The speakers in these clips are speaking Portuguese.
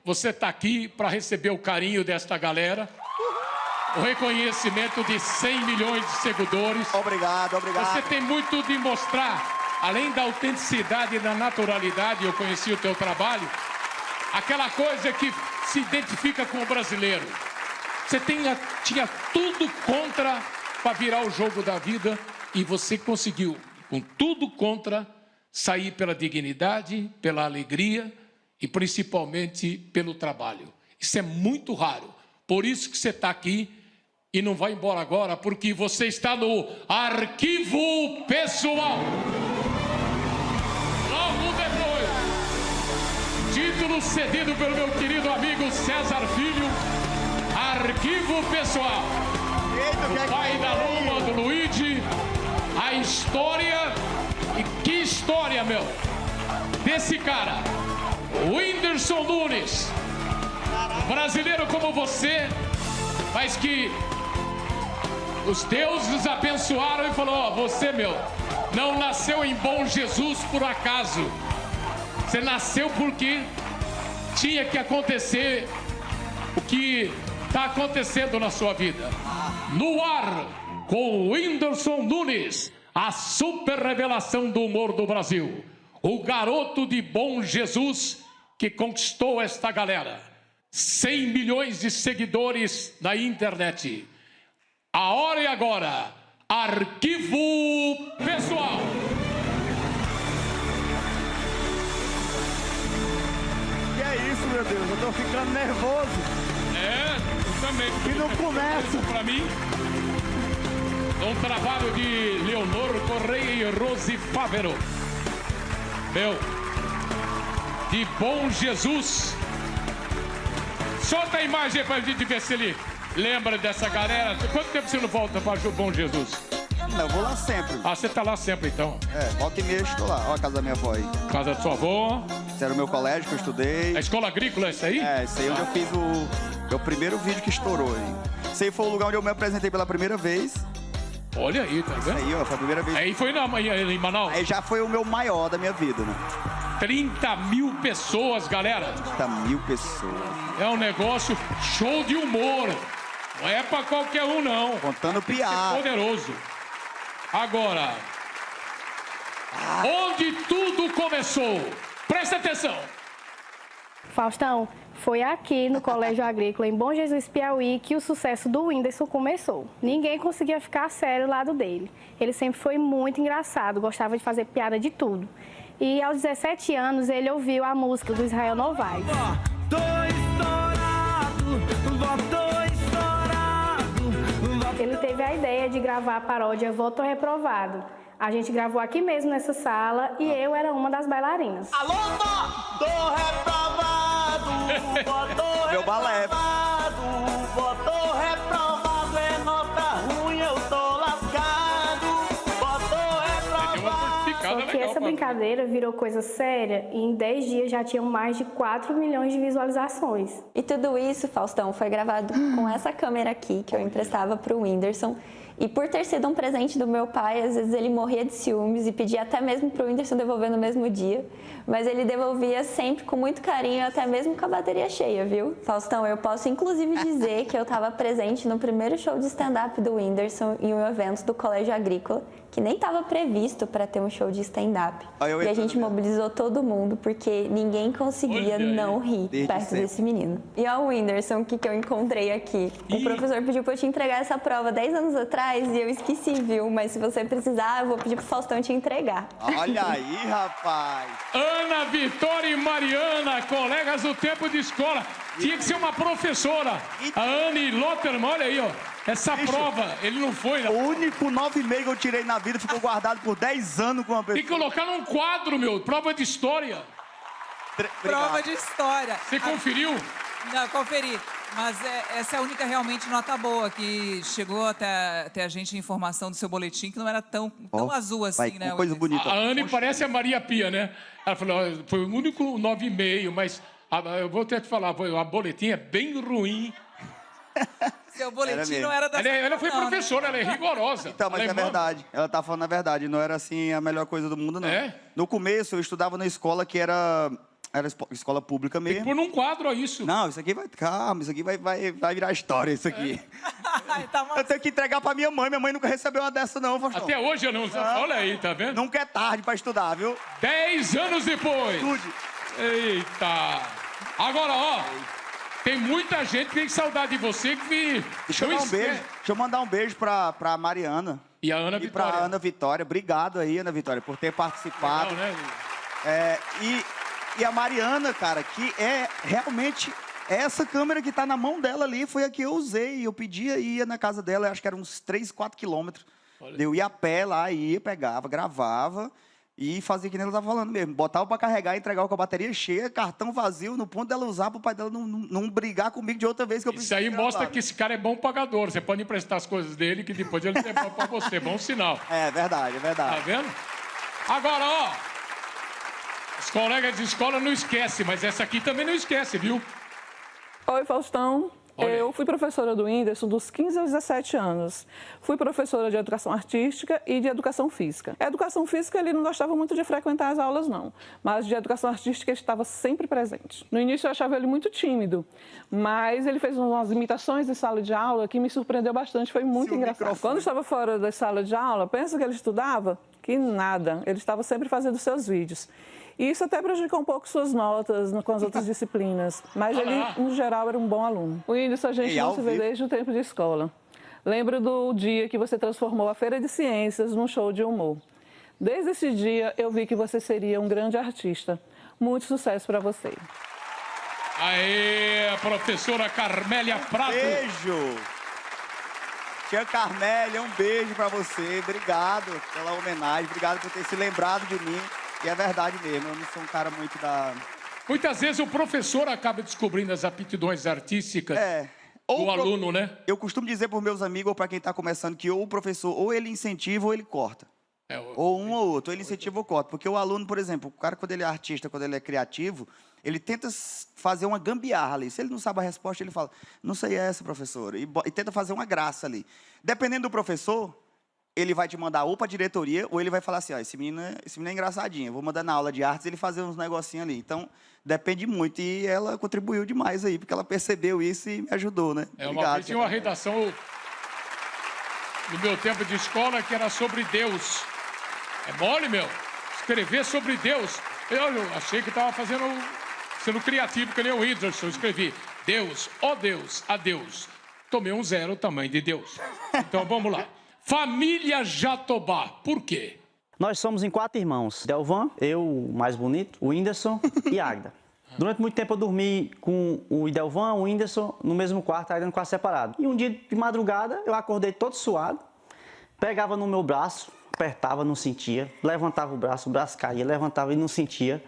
você está aqui para receber o carinho desta galera. O reconhecimento de 100 milhões de seguidores. Obrigado, obrigado. Você tem muito de mostrar. Além da autenticidade e da naturalidade, eu conheci o teu trabalho, aquela coisa que se identifica com o brasileiro. Você tinha tudo contra para virar o jogo da vida e você conseguiu, com tudo contra, sair pela dignidade, pela alegria e principalmente pelo trabalho. Isso é muito raro. Por isso que você está aqui e não vai embora agora, porque você está no arquivo pessoal. Logo depois, título cedido pelo meu querido amigo César Filho, arquivo pessoal. O pai da Luma, do Luigi, a história, e que história, meu, desse cara, Whindersson Nunes, brasileiro como você, mas que os deuses abençoaram e falou, ó, você, meu, não nasceu em Bom Jesus por acaso. Você nasceu porque tinha que acontecer o que está acontecendo na sua vida. No ar, com Whindersson Nunes, a super revelação do humor do Brasil. O garoto de Bom Jesus que conquistou esta galera. 100 milhões de seguidores na internet. A hora é agora. Arquivo pessoal. Que é isso, meu Deus? Eu tô ficando nervoso. É, eu também. E não começa. Para mim, um trabalho de Leonor Correia e Rose Fávero. Meu, de Bom Jesus. Solta a imagem pra gente ver se ele lembra dessa galera. Quanto tempo você não volta para o Bom Jesus? Não, eu vou lá sempre. Ah, você tá lá sempre, então. É, volta e meia eu estou lá. Olha a casa da minha avó aí. Casa da sua avó. Esse era o meu colégio que eu estudei. A escola agrícola, essa aí? É, esse aí é onde eu fiz o meu primeiro vídeo que estourou aí. Esse aí foi o lugar onde eu me apresentei pela primeira vez. Olha aí, tá vendo? Aí, ó, foi a primeira vez. Aí foi em Manaus. Aí já foi o meu maior da minha vida, né? 30 mil pessoas, galera. 30 mil pessoas. É um negócio show de humor. Não é pra qualquer um, não. Contando Tem que ser piada. poderoso. Agora, onde tudo começou? Presta atenção. Faustão, foi aqui no Colégio Agrícola, em Bom Jesus, Piauí, que o sucesso do Whindersson começou. Ninguém conseguia ficar sério ao lado dele. Ele sempre foi muito engraçado, gostava de fazer piada de tudo. E aos 17 anos, ele ouviu a música do Israel Novaes. Ele teve a ideia de gravar a paródia Voto Reprovado. A gente gravou aqui mesmo nessa sala e eu era uma das bailarinas. Alô, voto reprovado, voto Meu balé. reprovado, voto reprovado, é nota ruim, eu tô lascado, voto Tem uma certificada Só que legal essa pra- brincadeira virou coisa séria e em 10 dias já tinham mais de 4 milhões de visualizações. E tudo isso, Faustão, foi gravado com essa câmera aqui, que eu emprestava pro Whindersson. E por ter sido um presente do meu pai, às vezes ele morria de ciúmes e pedia até mesmo pro Whindersson devolver no mesmo dia. Mas ele devolvia sempre com muito carinho, até mesmo com a bateria cheia, viu? Faustão, eu posso inclusive dizer que eu estava presente no primeiro show de stand-up do Whindersson em um evento do Colégio Agrícola, que nem estava previsto para ter um show de stand-up. E a gente mobilizou todo mundo, porque ninguém conseguia Olha aí. não rir Desde perto sempre. desse menino. E ó, o Whindersson, que eu encontrei aqui. O professor pediu pra eu te entregar essa prova 10 anos atrás e eu esqueci, viu? Mas se você precisar, eu vou pedir pro Faustão te entregar. Olha aí, rapaz. Ana Vitória e Mariana, colegas do tempo de escola. Tinha que ser uma professora. A Anne Lotterman, olha aí, ó. Essa Bicho. prova, ele não foi. O Não. único 9,5 que eu tirei na vida ficou guardado por 10 anos com uma pessoa. Tem que colocar num quadro, meu. Prova de história. Prova de história. Você conferiu? Não, conferi. Mas essa é a única realmente nota boa que chegou até a gente a informação do seu boletim, que não era tão Ó, azul assim, vai, né? uma coisa bonita. A Anne parece a Maria Pia, né? Ela falou, ó, foi o único 9,5, mas eu vou ter que falar, a boletim é bem ruim. Seu Era boletim mesmo. não era da Ela foi não, né? professora, ela é rigorosa. Então, mas é Alemã. verdade. Ela tá falando a verdade. Não era, assim, a melhor coisa do mundo, não. É? No começo, eu estudava na escola que era era escola pública Tem que mesmo. pôr num quadro isso. Não, isso aqui vai... Calma, isso aqui vai virar história, isso aqui. Tá Eu tenho que entregar pra minha mãe nunca recebeu uma dessa não, Faustão. Até hoje eu não... Olha aí, tá vendo? Nunca é tarde pra estudar, viu? 10 anos depois. Estude. Eita. Agora, ó, tem muita gente que tem saudade de você que... Deixa eu não dar um beijo. esquece. Deixa eu mandar um beijo pra Mariana. E a Ana E Vitória. pra Ana Vitória. Obrigado aí, Ana Vitória, por ter participado. Legal, né? E a Mariana, cara, que é realmente... Essa câmera que tá na mão dela ali foi a que eu usei. Eu pedia e ia na casa dela, acho que era uns 3, 4 quilômetros. Eu ia a pé lá, ia, pegava, gravava e fazia que nem ela tava falando mesmo. Botava pra carregar, entregava com a bateria cheia, cartão vazio, no ponto dela usar pro pai dela não brigar comigo de outra vez que eu Isso aí mostra que esse cara é bom pagador. Você pode emprestar as coisas dele que depois ele devolve pra você. Bom sinal. É verdade, é Tá verdade. vendo? Agora, ó. Os colegas de escola não esquecem, mas essa aqui também não esquece, viu? Oi, Faustão. Olha aí. Eu fui professora do Whindersson dos 15 aos 17 anos. Fui professora de educação artística e de educação física. A educação física ele não gostava muito de frequentar as aulas, não. Mas de educação artística ele estava sempre presente. No início eu achava ele muito tímido, mas ele fez umas imitações em sala de aula que me surpreendeu bastante, foi muito engraçado. Quando eu estava fora da sala de aula, pensa que ele estudava? Que nada. Ele estava sempre fazendo seus vídeos. E isso até prejudicou um pouco suas notas com as outras disciplinas. Mas ele, no geral, era um bom aluno. O Whindersson, a gente não se vê desde o tempo de escola. Lembro do dia que você transformou a Feira de Ciências num show de humor. Desde esse dia, eu vi que você seria um grande artista. Muito sucesso para você. Aê, a professora Carmélia Prado. Beijo! Tia Carmélia, um beijo pra você. Obrigado pela homenagem, obrigado por ter se lembrado de mim. E é verdade mesmo, eu não sou um cara muito da... Muitas vezes o professor acaba descobrindo as aptidões artísticas do aluno, né? Eu costumo dizer para os meus amigos ou para quem está começando que ou o professor ou ele incentiva ou ele corta. Ou um ou outro, ou ele incentiva ou corta. Porque o aluno, por exemplo, o cara quando ele é artista, quando ele é criativo, ele tenta fazer uma gambiarra ali. Se ele não sabe a resposta, ele fala, não sei essa, professora. E tenta fazer uma graça ali. Dependendo do professor... ele vai te mandar ou para a diretoria, ou ele vai falar assim, ó, esse menino é engraçadinho, eu vou mandar na aula de artes ele fazer uns negocinhos ali. Então, depende muito. E ela contribuiu demais aí, porque ela percebeu isso e me ajudou, né? Uma vez tinha uma redação no meu tempo de escola que era sobre Deus. É mole, meu? Escrever sobre Deus. Eu achei que estava sendo criativo, que nem o Whindersson. Eu escrevi, Deus, ó Deus, adeus. Tomei um 0, tamanho de Deus. Então, vamos lá. Família Jatobá, por quê? Nós somos em 4 irmãos. Delvan, eu, o mais bonito, o Whindersson e Agda. Durante muito tempo eu dormi com o Delvan, o Whindersson, no mesmo quarto, ainda no quarto separado. E um dia de madrugada, eu acordei todo suado, pegava no meu braço, apertava, não sentia, levantava o braço caía, levantava e não sentia.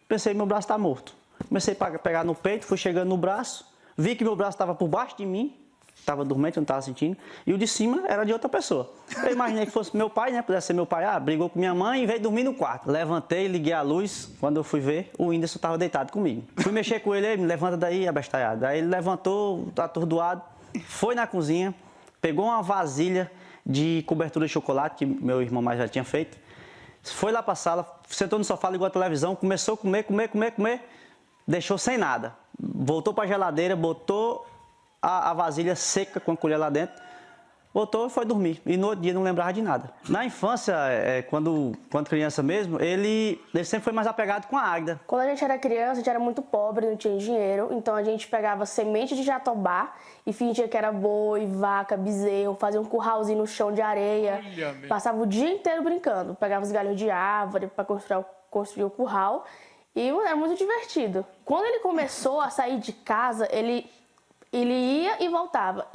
Pensei, meu braço está morto. Comecei a pegar no peito, fui chegando no braço, vi que meu braço estava por baixo de mim, estava dormente, não estava sentindo, e o de cima era de outra pessoa. Eu imaginei que fosse meu pai, né? Pudesse ser meu pai. Brigou com minha mãe e veio dormir no quarto. Levantei, liguei a luz. Quando eu fui ver, o Whindersson estava deitado comigo. Fui mexer com ele, me levanta daí, abestalhado. Aí ele levantou, atordoado, foi na cozinha, pegou uma vasilha de cobertura de chocolate, que meu irmão mais velho tinha feito, foi lá para a sala, sentou no sofá, ligou a televisão, começou a comer, deixou sem nada. Voltou para a geladeira, botou a vasilha seca com a colher lá dentro, botou e foi dormir. E no outro dia não lembrava de nada. Na infância, quando criança mesmo, ele sempre foi mais apegado com a Agda. Quando a gente era criança, a gente era muito pobre, não tinha dinheiro, então a gente pegava semente de jatobá e fingia que era boi, vaca, bezerro, fazia um curralzinho no chão de areia, passava o dia inteiro brincando, pegava os galhos de árvore para construir o curral e era muito divertido. Quando ele começou a sair de casa, ele ia e voltava,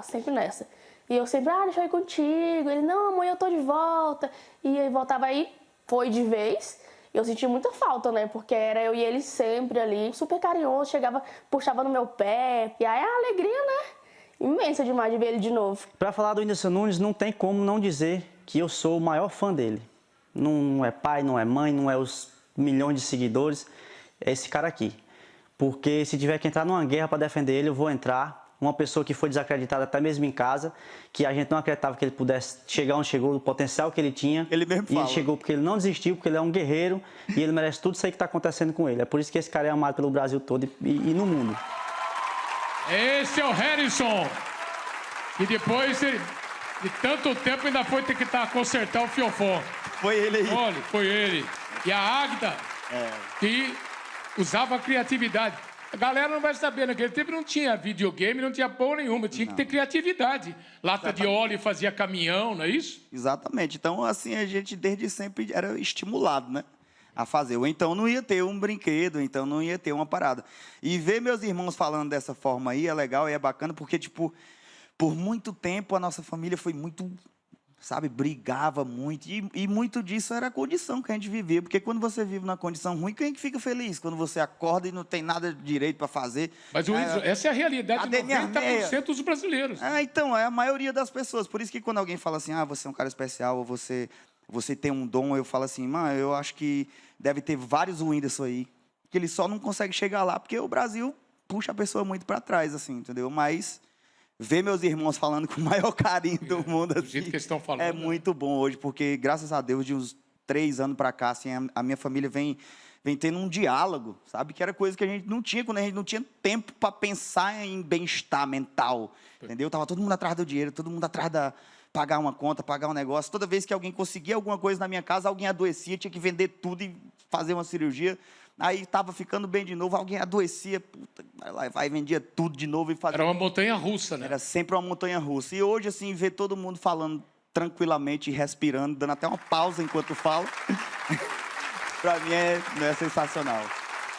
sempre nessa. E eu sempre, deixa eu ir contigo. Ele, não, amanhã eu tô de volta. E aí voltava aí, foi de vez. Eu senti muita falta, né? Porque era eu e ele sempre ali, super carinhoso, chegava, puxava no meu pé. E aí a alegria, né? Imensa demais de ver ele de novo. Pra falar do Whindersson Nunes, não tem como não dizer que eu sou o maior fã dele. Não é pai, não é mãe, não é os milhões de seguidores. É esse cara aqui. Porque se tiver que entrar numa guerra para defender ele, eu vou entrar. uma pessoa que foi desacreditada até mesmo em casa, que a gente não acreditava que ele pudesse chegar onde chegou, o potencial que ele tinha. Ele mesmo fala. E ele chegou porque ele não desistiu, porque ele é um guerreiro e ele merece tudo isso aí que está acontecendo com ele. É por isso que esse cara é amado pelo Brasil todo e no mundo. Esse é o Harrison. E depois, de tanto tempo, ainda foi ter que consertar o fiofó. Foi ele aí. Olha, foi ele. E a Águida, que usava a criatividade. A galera não vai saber, naquele tempo não tinha videogame, não tinha porra nenhuma, tinha que ter criatividade. Lata de óleo fazia caminhão, não é isso? Exatamente. Então, assim, a gente desde sempre era estimulado, né? A fazer. Ou então não ia ter um brinquedo, então não ia ter uma parada. E ver meus irmãos falando dessa forma aí é legal e é bacana, porque, tipo, por muito tempo a nossa família foi muito, sabe, brigava muito. E muito disso era a condição que a gente vivia. Porque quando você vive numa condição ruim, quem é que fica feliz? Quando você acorda e não tem nada direito para fazer. Mas, essa é a realidade de 90% dos brasileiros. Então, é a maioria das pessoas. Por isso que quando alguém fala assim, você é um cara especial, ou você tem um dom, eu falo assim, mano, eu acho que deve ter vários Whindersson aí, que ele só não consegue chegar lá, porque o Brasil puxa a pessoa muito para trás, assim, entendeu? Mas ver meus irmãos falando com o maior carinho do mundo, assim, do jeito que eles estão falando, é muito bom hoje, porque, graças a Deus, de uns 3 anos para cá, assim, a minha família vem tendo um diálogo, sabe? Que era coisa que a gente não tinha, quando a gente não tinha tempo para pensar em bem-estar mental, entendeu? Tava todo mundo atrás do dinheiro, todo mundo atrás da pagar uma conta, pagar um negócio. Toda vez que alguém conseguia alguma coisa na minha casa, alguém adoecia, tinha que vender tudo e fazer uma cirurgia. Aí estava ficando bem de novo, alguém adoecia, puta, vai vendia tudo de novo e fazia. Era uma montanha-russa, né? Era sempre uma montanha-russa. E hoje, assim, ver todo mundo falando tranquilamente, respirando, dando até uma pausa enquanto falo, para mim é sensacional.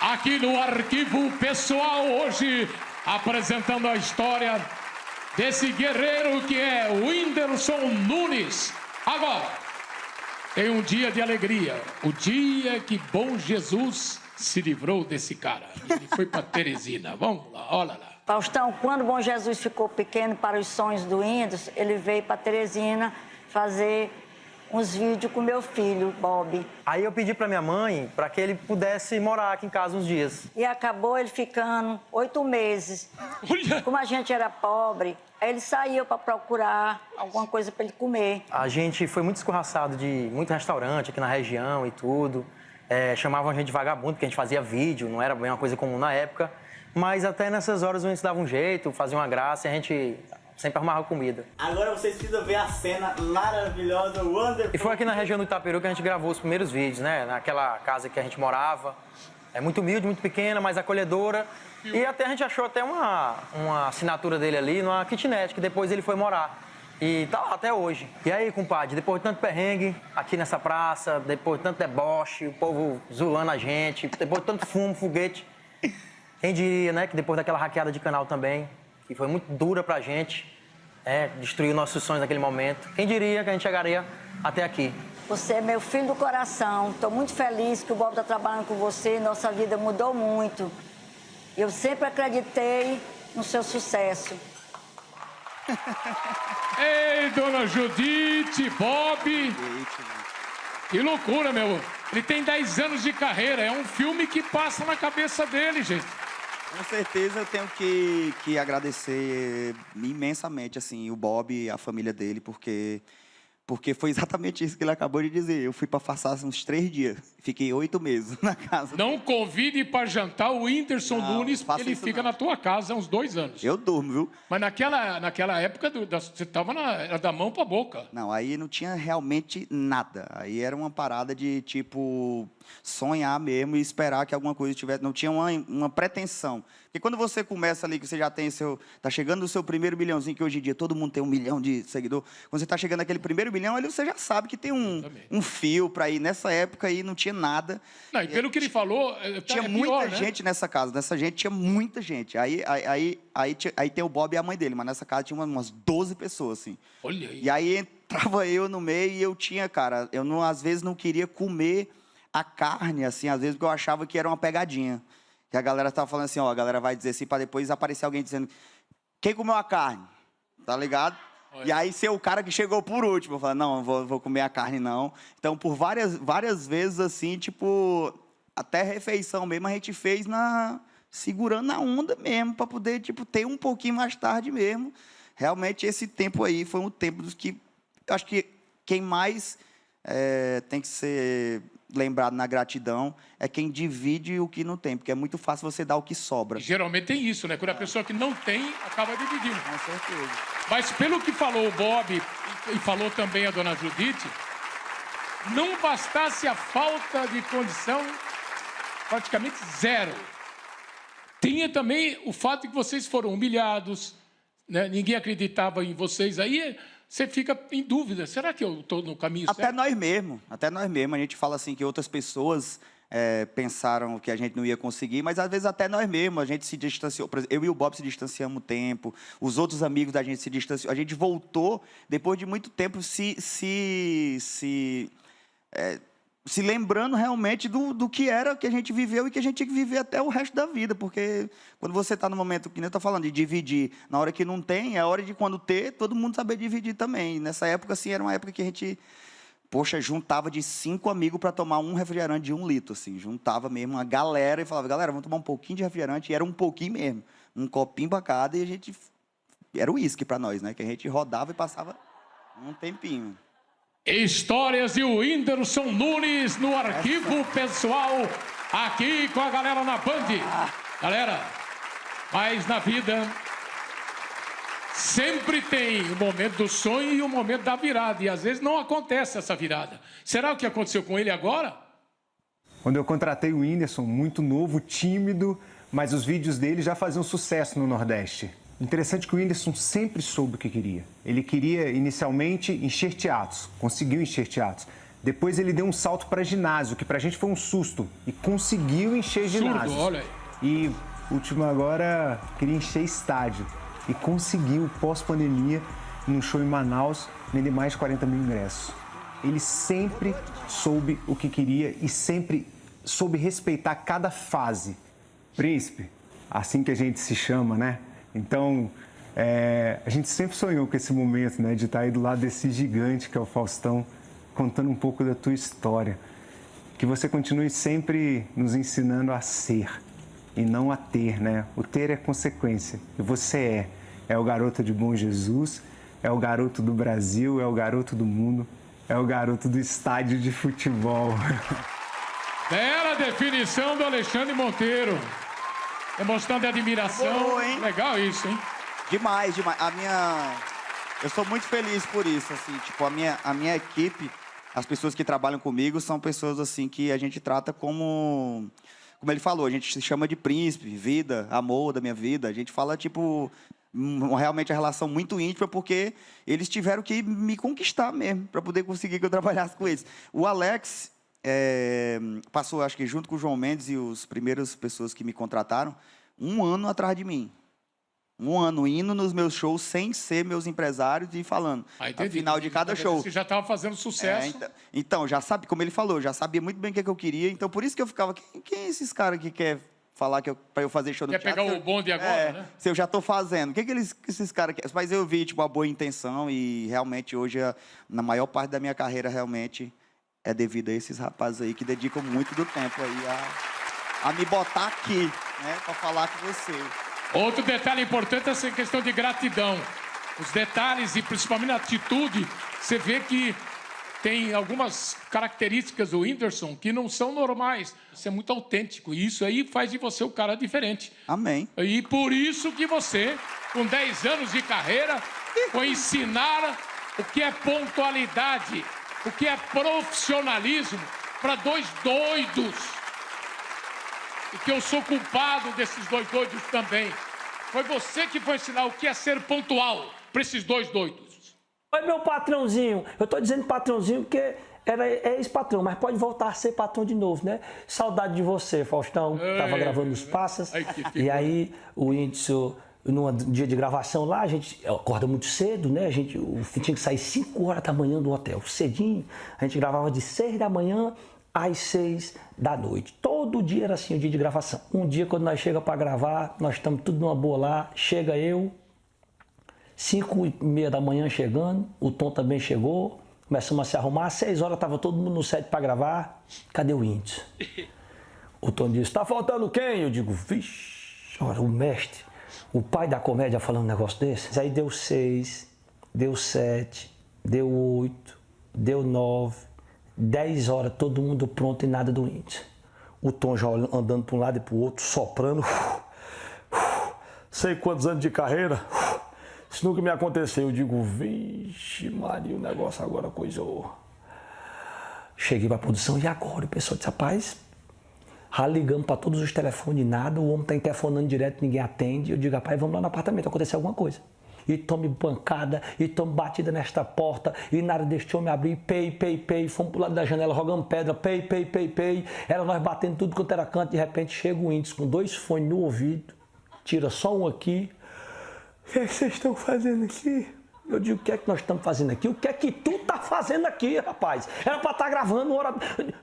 Aqui no Arquivo Pessoal, hoje, apresentando a história desse guerreiro que é o Whindersson Nunes. Agora, tem um dia de alegria. O dia que Bom Jesus se livrou desse cara. Ele foi para Teresina. Vamos lá, olha lá. Faustão, quando Bom Jesus ficou pequeno para os sonhos do Whindersson, ele veio para Teresina fazer uns vídeos com meu filho, Bob. Aí eu pedi para minha mãe para que ele pudesse morar aqui em casa uns dias. E acabou ele ficando 8 meses. Olha. Como a gente era pobre, aí ele saiu para procurar alguma coisa para ele comer. A gente foi muito escorraçado de muito restaurante aqui na região e tudo. Chamavam a gente de vagabundo, porque a gente fazia vídeo, não era bem uma coisa comum na época. Mas até nessas horas a gente dava um jeito, fazia uma graça e a gente sempre arrumava comida. Agora vocês precisam ver a cena maravilhosa, wonderful. E foi aqui na região do Itaperu que a gente gravou os primeiros vídeos, né? Naquela casa que a gente morava. É muito humilde, muito pequena, mas acolhedora. E até a gente achou até uma assinatura dele ali numa kitnet, que depois ele foi morar. E tá lá até hoje. E aí, compadre, depois de tanto perrengue aqui nessa praça, depois de tanto deboche, o povo zulando a gente, depois de tanto fumo, foguete, quem diria, né, que depois daquela hackeada de canal também, que foi muito dura pra gente, destruiu nossos sonhos naquele momento. Quem diria que a gente chegaria até aqui? Você é meu filho do coração. Estou muito feliz que o Bob está trabalhando com você. Nossa vida mudou muito. Eu sempre acreditei no seu sucesso. Ei, dona Judite, Bob. Que loucura, meu. Ele tem 10 anos de carreira. É um filme que passa na cabeça dele, gente. Com certeza eu tenho que agradecer imensamente, assim, o Bob e a família dele, porque foi exatamente isso que ele acabou de dizer. Eu fui para passar uns 3 dias. Fiquei 8 meses na casa. Não convide para jantar o Whindersson Nunes, porque ele fica na tua casa há uns 2 anos. Eu durmo, viu? Mas naquela época, você tava era da mão para boca. Não, aí não tinha realmente nada. Aí era uma parada de, tipo, sonhar mesmo e esperar que alguma coisa tivesse. Não tinha uma pretensão. Porque quando você começa ali, que você já tem tá chegando o seu primeiro milhãozinho, que hoje em dia todo mundo tem 1 milhão de seguidores. Quando você tá chegando naquele primeiro milhão, ali você já sabe que tem um fio para ir. Nessa época aí não tinha nada. Não, e pelo que ele falou, tinha muita gente nessa casa. Nessa gente tinha muita gente. Aí tem o Bob e a mãe dele, mas nessa casa tinha umas 12 pessoas, assim. Olha aí. E aí entrava eu no meio e eu tinha, cara, às vezes não queria comer a carne, assim, às vezes porque eu achava que era uma pegadinha. Que a galera tava falando assim, a galera vai dizer assim, para depois aparecer alguém dizendo, quem comeu a carne? Tá ligado? Olha. E aí ser o cara que chegou por último. Eu falei, não vou comer a carne, não. Então, por várias vezes, assim, tipo, até refeição mesmo, a gente fez segurando a onda mesmo, para poder, tipo, ter um pouquinho mais tarde mesmo. Realmente, esse tempo aí foi um tempo dos que... Acho que quem mais tem que ser lembrado na gratidão é quem divide o que não tem, porque é muito fácil você dar o que sobra. Geralmente tem isso, né? Quando a pessoa que não tem, acaba dividindo. Com certeza. Mas pelo que falou o Bob e falou também a dona Judite, não bastasse a falta de condição, praticamente zero. Tinha também o fato de que vocês foram humilhados, né? Ninguém acreditava em vocês. Aí você fica em dúvida, será que eu estou no caminho certo? Até nós mesmos, a gente fala assim que outras pessoas pensaram que a gente não ia conseguir, mas às vezes até nós mesmos, a gente se distanciou. Por exemplo, eu e o Bob se distanciamos um tempo, os outros amigos da gente se distanciou, a gente voltou, depois de muito tempo, se lembrando realmente do que era, que a gente viveu e que a gente tinha que viver até o resto da vida, porque quando você está no momento, que nem eu estou falando, de dividir, na hora que não tem, é hora de quando ter, todo mundo saber dividir também. E nessa época, assim, era uma época que a gente, poxa, juntava de 5 amigos para tomar um refrigerante de 1 litro, assim, juntava mesmo uma galera e falava, galera, vamos tomar um pouquinho de refrigerante, e era um pouquinho mesmo, um copinho para cada, e a gente, era o uísque para nós, né, que a gente rodava e passava um tempinho. Histórias de Whindersson Nunes no arquivo pessoal, aqui com a galera na Band. Galera, mas na vida sempre tem o momento do sonho e o momento da virada. E às vezes não acontece essa virada. Será o que aconteceu com ele agora? Quando eu contratei o Whindersson, muito novo, tímido, mas os vídeos dele já faziam sucesso no Nordeste. Interessante que o Whindersson sempre soube o que queria. Ele queria, inicialmente, encher teatros. Conseguiu encher teatros. Depois ele deu um salto para ginásio, que pra gente foi um susto. E conseguiu encher ginásios. Surdo, olha aí. E, último agora, queria encher estádio. E conseguiu, pós-pandemia, num show em Manaus, vender mais de 40 mil ingressos. Ele sempre soube o que queria e sempre soube respeitar cada fase. Príncipe, assim que a gente se chama, né? Então, a gente sempre sonhou com esse momento, né, de estar aí do lado desse gigante que é o Faustão, contando um pouco da tua história. Que você continue sempre nos ensinando a ser e não a ter, né? O ter é consequência. E você é o garoto de Bom Jesus, é o garoto do Brasil, é o garoto do mundo, é o garoto do estádio de futebol. Bela definição do Alexandre Monteiro. Demonstrando admiração. Boa, hein? Legal isso, hein? Demais, demais. Eu sou muito feliz por isso, assim, tipo, a minha equipe, as pessoas que trabalham comigo são pessoas, assim, que a gente trata como ele falou, a gente se chama de príncipe, vida, amor da minha vida. A gente fala, tipo, realmente a relação muito íntima, porque eles tiveram que me conquistar mesmo, para poder conseguir que eu trabalhasse com eles. O Alex... passou, acho que junto com o João Mendes e as primeiras pessoas que me contrataram, 1 ano atrás de mim. 1 ano indo nos meus shows sem ser meus empresários e falando no final de cada show. Você já estava fazendo sucesso. Então, já sabe, como ele falou, já sabia muito bem o que eu queria. Então, por isso que eu ficava, quem é esses caras que quer falar para eu fazer show no teatro? Quer pegar o bonde agora, né? Se eu já estou fazendo. O que esses caras querem? Mas eu vi, tipo, a boa intenção e realmente hoje, na maior parte da minha carreira, realmente... é devido a esses rapazes aí que dedicam muito do tempo aí a me botar aqui, né, para falar com você. Outro detalhe importante é essa questão de gratidão. Os detalhes e principalmente a atitude, você vê que tem algumas características do Whindersson que não são normais. Isso é muito autêntico e isso aí faz de você um cara diferente. Amém. E por isso que você, com 10 anos de carreira, foi ensinar o que é pontualidade, o que é profissionalismo para 2 doidos. E que eu sou culpado desses 2 doidos também. Foi você que foi ensinar o que é ser pontual para esses 2 doidos. Oi, meu patrãozinho. Eu tô dizendo patrãozinho porque era ex-patrão, mas pode voltar a ser patrão de novo, né? Saudade de você, Faustão. Tava gravando os Passas. E aí, o Whindersson... num dia de gravação lá, a gente acorda muito cedo, né? Tinha que sair 5 horas da manhã do hotel, cedinho. A gente gravava de 6 da manhã às 6 da noite. Todo dia era assim o dia de gravação. Um dia, quando nós chegamos para gravar, nós estamos tudo numa boa lá. Chega eu, 5h30 da manhã chegando, o Tom também chegou. Começamos a se arrumar. Às 6 horas estava todo mundo no set para gravar. Cadê o Whindersson? O Tom disse, tá faltando quem? Eu digo, vixe. Olha, o mestre, o pai da comédia falando um negócio desse. Aí deu 6, deu 7, deu 8, deu 9, 10 horas, todo mundo pronto e nada do índice. O Tom já andando para um lado e para o outro, soprando. Sei quantos anos de carreira, isso nunca me aconteceu. Eu digo, vixe Maria, o negócio agora coisou. Cheguei para a produção e agora? O pessoal disse, rapaz, ligamos para todos os telefones, nada, o homem está interfonando direto, ninguém atende. Eu digo, rapaz, vamos lá no apartamento, aconteceu alguma coisa. E tome pancada, e tome batida nesta porta, e nada deste homem abrir, pei, fomos pro lado da janela, rogando pedra, pei. Era nós batendo tudo quanto era canto, de repente chega o índice com 2 fones no ouvido, tira só um aqui. O que é que vocês estão fazendo aqui? Eu digo, o que é que nós estamos fazendo aqui? O que é que tu tá fazendo aqui, rapaz? Era pra estar gravando hora...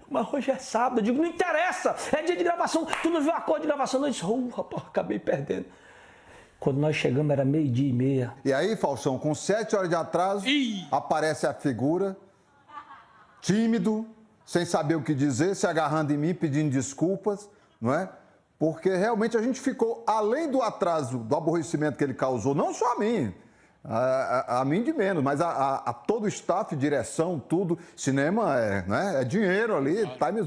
Mas hoje é sábado. Eu digo, não interessa, é dia de gravação. Tu não viu a cor de gravação? Eu disse, rapaz, acabei perdendo. Quando nós chegamos era 12:30. E aí, Faustão, com 7 horas de atraso, aparece a figura, tímido, sem saber o que dizer, se agarrando em mim, pedindo desculpas, não é? Porque realmente a gente ficou, além do atraso, do aborrecimento que ele causou, não só a mim, a mim de menos, mas a todo o staff, direção, tudo. Cinema é dinheiro ali, time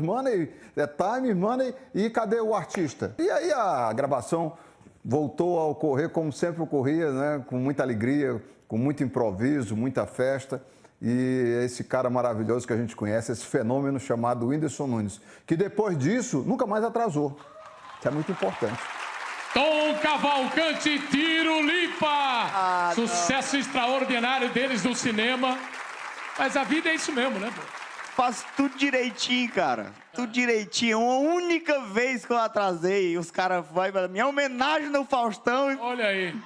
money, e cadê o artista? E aí a gravação voltou a ocorrer como sempre ocorria, né? Com muita alegria, com muito improviso, muita festa. E esse cara maravilhoso que a gente conhece, esse fenômeno chamado Whindersson Nunes, que depois disso nunca mais atrasou. Isso é muito importante. Tom Cavalcante, Tiro Lipa! Sucesso extraordinário deles no cinema. Mas a vida é isso mesmo, né, pô? Faço tudo direitinho, cara. Tudo direitinho. Uma única vez que eu atrasei, os caras vão pra minha homenagem no Faustão. Olha aí.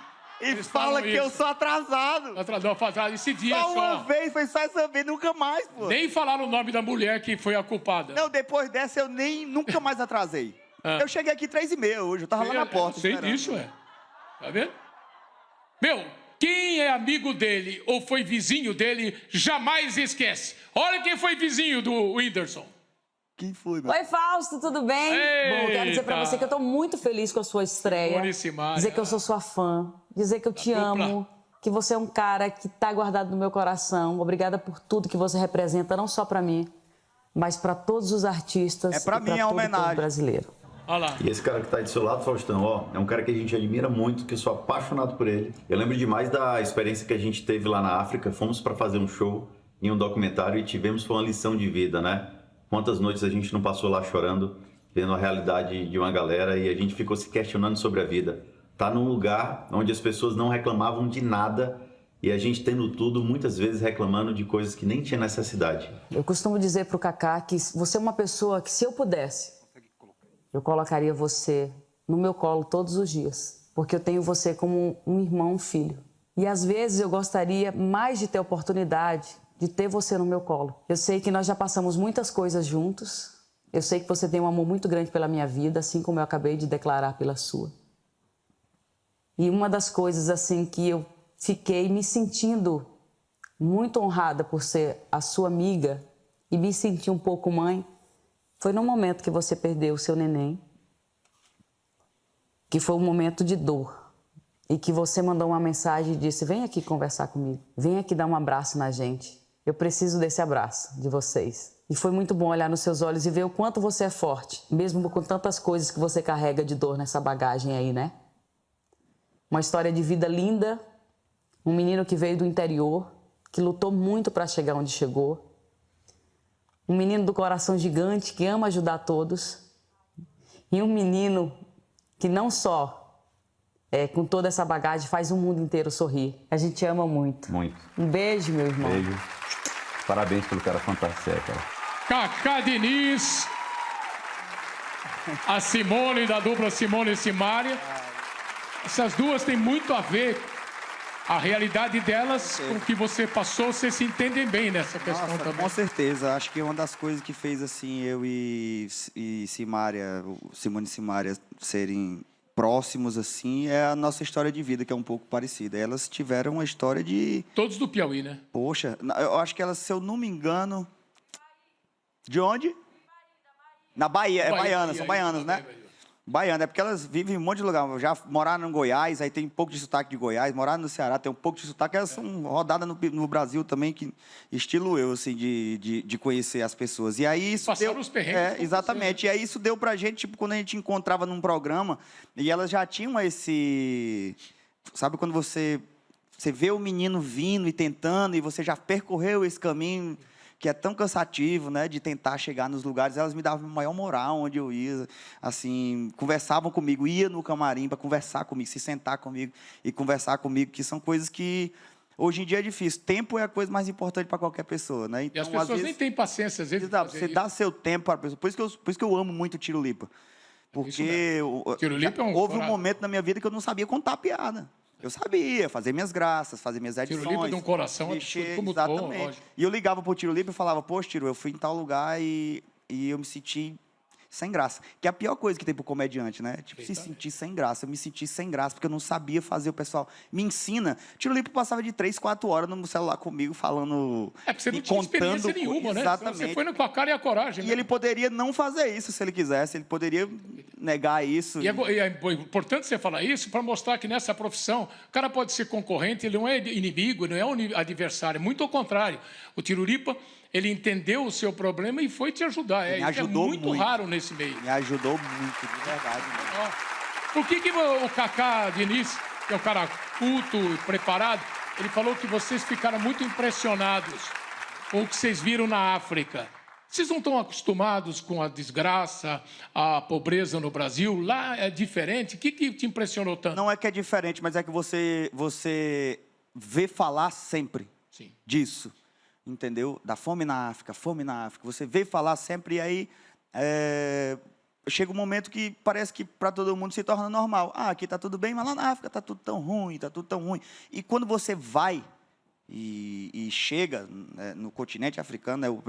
E fala que eu sou atrasado. Atrasado esse dia só. Uma vez, foi só essa vez, nunca mais, pô. Nem falaram o nome da mulher que foi a culpada. Não, depois dessa eu nunca mais atrasei. Eu cheguei aqui 3h30 hoje, eu tava lá na porta. Sei disso, Tá vendo? Meu, quem é amigo dele ou foi vizinho dele, jamais esquece. Olha quem foi vizinho do Whindersson. Quem foi, meu? Oi, Fausto, tudo bem? Eita. Bom, quero dizer pra você que eu tô muito feliz com a sua estreia. Dizer que eu sou sua fã, dizer que eu te amo, que você é um cara que tá guardado no meu coração. Obrigada por tudo que você representa, não só pra mim, mas pra todos os artistas e pra todo o povo brasileiro. E esse cara que tá aí do seu lado, Faustão, ó, é um cara que a gente admira muito, que eu sou apaixonado por ele. Eu lembro demais da experiência que a gente teve lá na África. Fomos para fazer um show em um documentário e tivemos uma lição de vida, né? Quantas noites a gente não passou lá chorando, vendo a realidade de uma galera e a gente ficou se questionando sobre a vida. Tá num lugar onde as pessoas não reclamavam de nada e a gente tendo tudo, muitas vezes reclamando de coisas que nem tinha necessidade. Eu costumo dizer pro Kaká que você é uma pessoa que, se eu pudesse, eu colocaria você no meu colo todos os dias, porque eu tenho você como um irmão, um filho. E às vezes eu gostaria mais de ter a oportunidade de ter você no meu colo. Eu sei que nós já passamos muitas coisas juntos, eu sei que você tem um amor muito grande pela minha vida, assim como eu acabei de declarar pela sua. E uma das coisas assim que eu fiquei me sentindo muito honrada por ser a sua amiga e me senti um pouco mãe, foi no momento que você perdeu o seu neném, que foi um momento de dor, e que você mandou uma mensagem e disse, vem aqui conversar comigo, vem aqui dar um abraço na gente, eu preciso desse abraço de vocês. E foi muito bom olhar nos seus olhos e ver o quanto você é forte, mesmo com tantas coisas que você carrega de dor nessa bagagem aí, né? Uma história de vida linda, um menino que veio do interior, que lutou muito para chegar onde chegou, um menino do coração gigante que ama ajudar todos. E um menino que não só, com toda essa bagagem, faz o mundo inteiro sorrir. A gente ama muito. Muito. Um beijo, meu irmão. Beijo. Parabéns pelo cara fantástico, cara. Cacá Diniz. A Simone, da dupla Simone e Simária. Essas duas têm muito a ver. A realidade delas, com o que você passou, vocês se entendem bem nessa questão também. Com certeza. Acho que uma das coisas que fez assim eu e Simária, Simone e Simária serem próximos assim é a nossa história de vida, que é um pouco parecida. Elas tiveram uma história de... Todos do Piauí, né? Poxa, eu acho que elas, se eu não me engano... De onde? Na Bahia, é baiana, são baianas, né? Baiana, é porque elas vivem em um monte de lugar. Já moraram no Goiás, aí tem um pouco de sotaque de Goiás. Moraram no Ceará, tem um pouco de sotaque. Elas são rodadas no Brasil também, que estilo eu, assim, de conhecer as pessoas. E aí isso passaram deu... os perrengues. Exatamente. Você, né? E aí isso deu pra gente, tipo, quando a gente encontrava num programa, e elas já tinham esse... Sabe quando você vê o menino vindo e tentando, e você já percorreu esse caminho... que é tão cansativo, né, de tentar chegar nos lugares, elas me davam maior moral onde eu ia, assim, conversavam comigo, ia no camarim para conversar comigo, se sentar comigo e conversar comigo, que são coisas que hoje em dia é difícil. Tempo é a coisa mais importante para qualquer pessoa, né? Então, e as pessoas às vezes, nem têm paciência, às vezes, você dá seu tempo para a pessoa. Por isso que eu amo muito o Tiro Lipa. Porque houve um momento na minha vida que eu não sabia contar piada. Eu sabia fazer minhas graças, fazer minhas edições. Tiro Lipa de um coração mexer, como exatamente. bom, lógico. E eu ligava pro Tiro Lipa e falava, poxa, Tiro, eu fui em tal lugar e eu me senti sem graça. Que é a pior coisa que tem pro comediante, né? Tipo, se sentir sem graça. Eu me senti sem graça, porque eu não sabia fazer. O pessoal me ensina. Tiro Lipa passava de 3, 4 horas no celular comigo, falando... É, porque você não tinha experiência nenhuma, né? Exatamente. Você foi com a cara e a coragem. E né? ele poderia não fazer isso, se ele quisesse. Ele poderia negar isso. E é importante você falar isso para mostrar que nessa profissão o cara pode ser concorrente, ele não é inimigo, não é um adversário. Muito ao contrário. O Tiro Lipa, ele entendeu o seu problema e foi te ajudar. Isso é muito raro nesse meio. Me ajudou muito, de verdade. Por que o Cacá Diniz, que é um cara culto e preparado, ele falou que vocês ficaram muito impressionados com o que vocês viram na África? Vocês não estão acostumados com a desgraça, a pobreza no Brasil? Lá é diferente? O que te impressionou tanto? Não é que é diferente, mas é que você vê falar sempre disso. Entendeu? Da fome na África, fome na África. Você vê falar sempre e aí chega um momento que parece que para todo mundo se torna normal. Ah, aqui está tudo bem, mas lá na África está tudo tão ruim, está tudo tão ruim. E quando você vai e chega no continente africano, né, o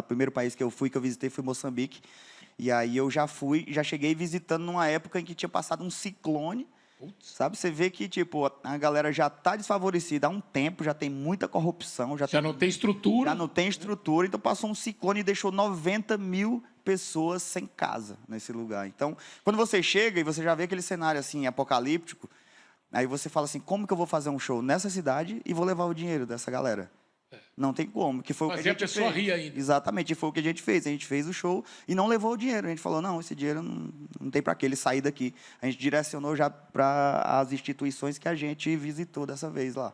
primeiro país que eu visitei foi Moçambique. E aí eu já cheguei visitando numa época em que tinha passado um ciclone. Sabe, você vê que, tipo, a galera já está desfavorecida há um tempo, já tem muita corrupção. Já não tem estrutura. Já não tem estrutura, então passou um ciclone e deixou 90 mil pessoas sem casa nesse lugar. Então, quando você chega e você já vê aquele cenário, assim, apocalíptico, aí você fala assim, como que eu vou fazer um show nessa cidade e vou levar o dinheiro dessa galera? Não tem como, que foi o que a gente fez. Fazer a pessoa rir ainda. Exatamente, foi o que a gente fez. A gente fez o show e não levou o dinheiro. A gente falou, não, esse dinheiro não tem para que ele sair daqui. A gente direcionou já para as instituições que a gente visitou dessa vez lá.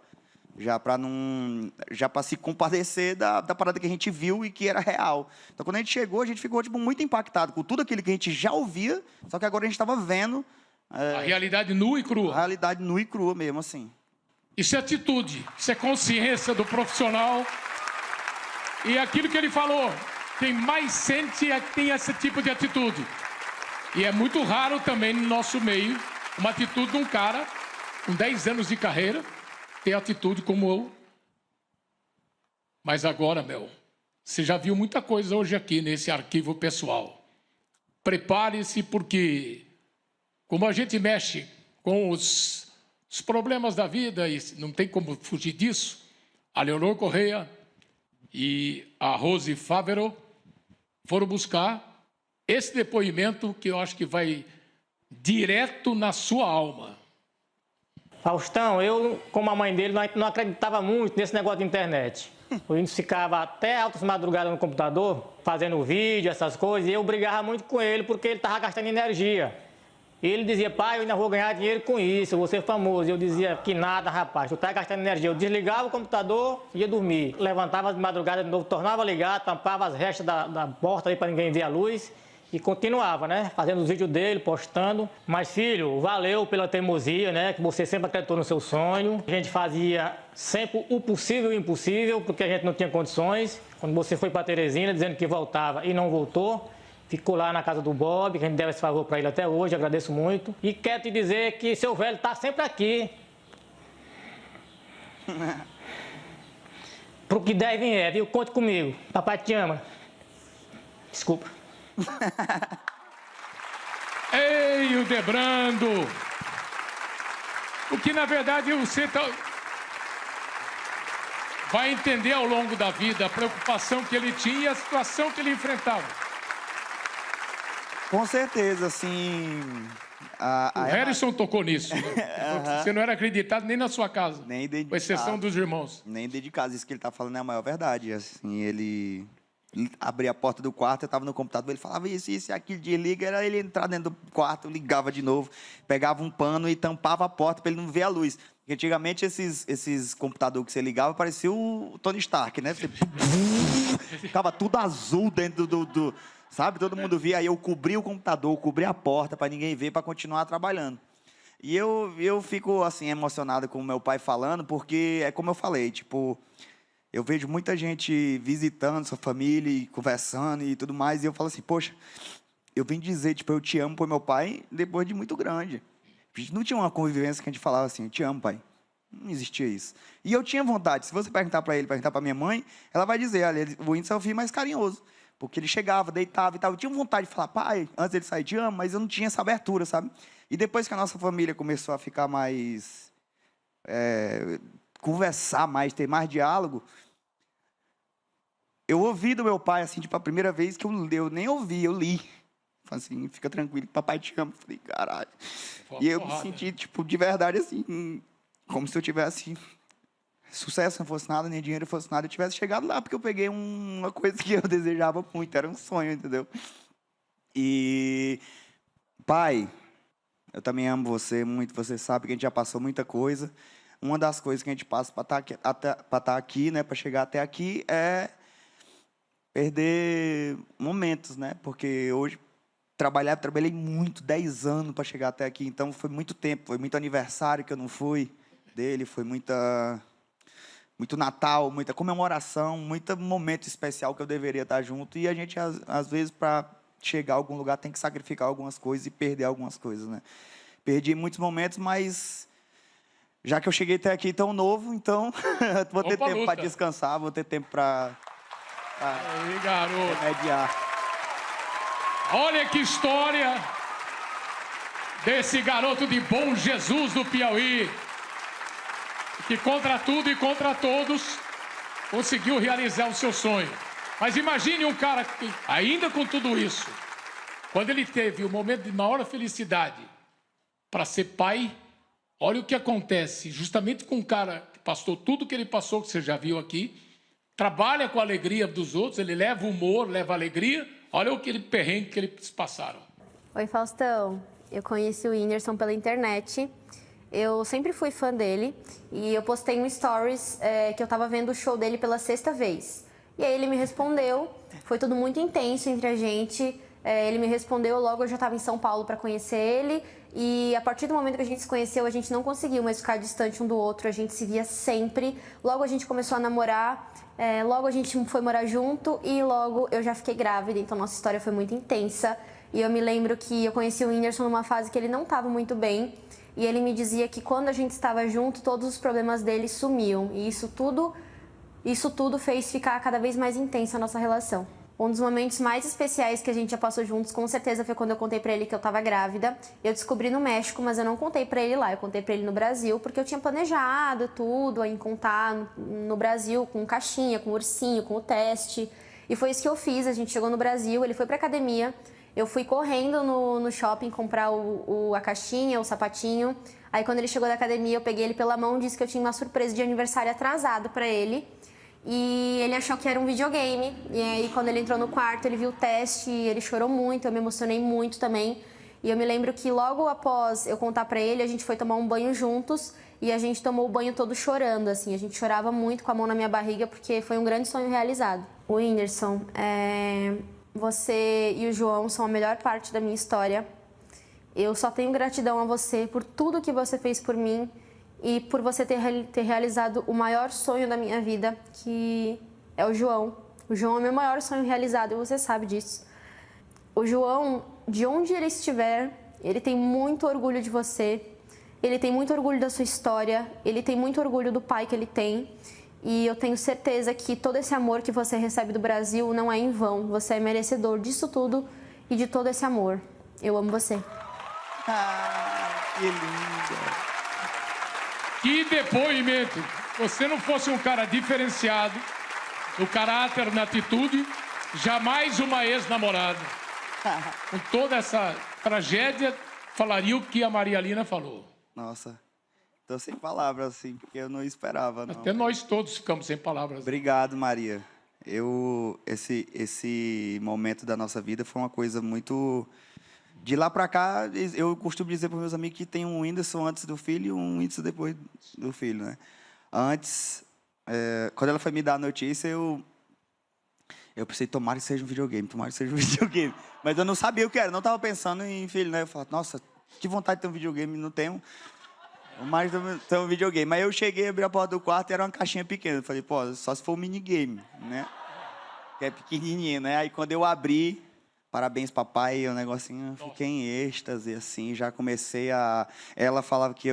Já para se compadecer da parada que a gente viu e que era real. Então, quando a gente chegou, a gente ficou tipo, muito impactado com tudo aquilo que a gente já ouvia, só que agora a gente estava vendo... a realidade nua e crua. A realidade nua e crua mesmo, assim. Isso é atitude, isso é consciência do profissional. E aquilo que ele falou, quem mais sente tem esse tipo de atitude. E é muito raro também no nosso meio uma atitude de um cara com 10 anos de carreira ter atitude como eu. Mas agora, você já viu muita coisa hoje aqui nesse arquivo pessoal. Prepare-se porque, como a gente mexe com os problemas da vida, e não tem como fugir disso, a Leonor Correia e a Rose Favero foram buscar esse depoimento que eu acho que vai direto na sua alma. Faustão, eu, como a mãe dele, não acreditava muito nesse negócio de internet. O índio ficava até altas madrugadas no computador, fazendo vídeo, essas coisas, e eu brigava muito com ele porque ele estava gastando energia. E ele dizia, pai, eu ainda vou ganhar dinheiro com isso, eu vou ser famoso. Eu dizia, que nada, rapaz, tu tá gastando energia. Eu desligava o computador e ia dormir. Levantava de madrugada de novo, tornava a ligar, tampava as restas da porta aí para ninguém ver a luz. E continuava, né, fazendo os vídeos dele, postando. Mas, filho, valeu pela teimosia, né, que você sempre acreditou no seu sonho. A gente fazia sempre o possível e o impossível, porque a gente não tinha condições. Quando você foi para Teresina, dizendo que voltava e não voltou, ficou lá na casa do Bob, que a gente deve esse favor para ele até hoje, agradeço muito. E quero te dizer que seu velho está sempre aqui. Pro que der e vier, viu? Conte comigo. Papai te ama. Desculpa. Ei, o Debrando! O que, na verdade, você vai entender ao longo da vida a preocupação que ele tinha e a situação que ele enfrentava. Com certeza, assim... O Harrison tocou nisso, né? Você não era acreditado nem na sua casa, nem dentro com exceção dos irmãos. Nem dentro de casa, isso que ele tá falando é a maior verdade. Assim, ele abria a porta do quarto, eu estava no computador, ele falava isso e aquilo, desliga, era ele entrar dentro do quarto, ligava de novo, pegava um pano e tampava a porta para ele não ver a luz. Porque antigamente esses computadores que você ligava parecia o Tony Stark, né? Você... ficava tudo azul dentro do... Sabe? Todo mundo via, aí eu cobri o computador, cobri a porta para ninguém ver, para continuar trabalhando. E eu fico, assim, emocionado com o meu pai falando, porque é como eu falei, tipo... Eu vejo muita gente visitando sua família e conversando e tudo mais, e eu falo assim, poxa, eu vim dizer, tipo, eu te amo pro meu pai depois de muito grande. A gente não tinha uma convivência que a gente falava assim, eu te amo, pai. Não existia isso. E eu tinha vontade, se você perguntar para ele, perguntar para minha mãe, ela vai dizer, olha, o Whindersson é o filho mais carinhoso. Porque ele chegava, deitava e tal. Eu tinha vontade de falar, pai, antes dele sair, te amo, mas eu não tinha essa abertura, sabe? E depois que a nossa família começou a ficar mais... conversar mais, ter mais diálogo... Eu ouvi do meu pai, assim, tipo, a primeira vez que eu nem ouvi, eu li. Falei assim, fica tranquilo, papai te ama. Falei, caralho. E eu me senti, tipo, de verdade, assim, como se eu tivesse... Sucesso não fosse nada, nem dinheiro fosse nada, eu tivesse chegado lá, porque eu peguei uma coisa que eu desejava muito, era um sonho, entendeu? E... Pai, eu também amo você muito, você sabe que a gente já passou muita coisa. Uma das coisas que a gente passa para estar aqui, né, para chegar até aqui, é... perder momentos, né? Porque hoje trabalhei muito, 10 anos para chegar até aqui, então foi muito tempo, foi muito aniversário que eu não fui dele, foi muito Natal, muita comemoração, muito momento especial que eu deveria estar junto, e a gente, às vezes, para chegar a algum lugar, tem que sacrificar algumas coisas e perder algumas coisas, né? Perdi muitos momentos, mas... Já que eu cheguei até aqui tão novo, então vou ter tempo para descansar, vou ter tempo para... Aí, garoto. Remediar. Olha que história desse garoto de Bom Jesus do Piauí, que contra tudo e contra todos conseguiu realizar o seu sonho. Mas imagine um cara que, ainda com tudo isso, quando ele teve o momento de maior felicidade para ser pai, olha o que acontece justamente com um cara que passou tudo que ele passou, que você já viu aqui, trabalha com a alegria dos outros, ele leva humor, leva alegria. Olha o que perrengue que eles passaram. Oi, Faustão. Eu conheci o Whindersson pela internet. Eu sempre fui fã dele e eu postei um stories que eu tava vendo o show dele pela 6ª vez. E aí ele me respondeu, foi tudo muito intenso entre a gente. Ele me respondeu, logo eu já estava em São Paulo para conhecer ele. E a partir do momento que a gente se conheceu, a gente não conseguiu mais ficar distante um do outro, a gente se via sempre. Logo a gente começou a namorar, logo a gente foi morar junto e logo eu já fiquei grávida, então nossa história foi muito intensa. E eu me lembro que eu conheci o Whindersson numa fase que ele não estava muito bem. E ele me dizia que quando a gente estava junto, todos os problemas dele sumiam. E isso tudo fez ficar cada vez mais intensa a nossa relação. Um dos momentos mais especiais que a gente já passou juntos, com certeza, foi quando eu contei pra ele que eu tava grávida. Eu descobri no México, mas eu não contei pra ele lá, eu contei pra ele no Brasil, porque eu tinha planejado tudo, em contar no Brasil, com caixinha, com ursinho, com o teste. E foi isso que eu fiz, a gente chegou no Brasil, ele foi pra academia, eu fui correndo no shopping comprar a caixinha, o sapatinho. Aí quando ele chegou da academia, eu peguei ele pela mão, disse que eu tinha uma surpresa de aniversário atrasado pra ele. E ele achou que era um videogame, e aí quando ele entrou no quarto, ele viu o teste, e ele chorou muito, eu me emocionei muito também. E eu me lembro que logo após eu contar pra ele, a gente foi tomar um banho juntos, e a gente tomou o banho todo chorando, assim, a gente chorava muito com a mão na minha barriga, porque foi um grande sonho realizado. O Whindersson, você e o João são a melhor parte da minha história. Eu só tenho gratidão a você por tudo que você fez por mim, e por você ter realizado o maior sonho da minha vida, que é o João. O João é o meu maior sonho realizado e você sabe disso. O João, de onde ele estiver, ele tem muito orgulho de você, ele tem muito orgulho da sua história, ele tem muito orgulho do pai que ele tem. E eu tenho certeza que todo esse amor que você recebe do Brasil não é em vão. Você é merecedor disso tudo e de todo esse amor. Eu amo você. Que linda. Que depoimento! Se você não fosse um cara diferenciado, no caráter, na atitude, jamais uma ex-namorada. com toda essa tragédia, falaria o que a Maria Lina falou. Nossa, tô sem palavras, assim, porque eu não esperava, não. Até nós todos ficamos sem palavras. Obrigado, Maria. Esse momento da nossa vida foi uma coisa muito... De lá pra cá, eu costumo dizer para meus amigos que tem um Whindersson antes do filho e um Whindersson depois do filho, né? Antes, quando ela foi me dar a notícia, eu pensei, tomara que seja um videogame, tomara que seja um videogame. Mas eu não sabia o que era, não estava pensando em filho, né? Eu falei, nossa, que vontade de ter um videogame, não tenho. Mas tem um videogame. Mas eu cheguei, abri a porta do quarto e era uma caixinha pequena. Eu falei, pô, só se for um minigame, né? Que é pequenininho, né? Aí quando eu abri, parabéns, papai, o negocinho, eu fiquei em êxtase, assim, já comecei a... Ela falava que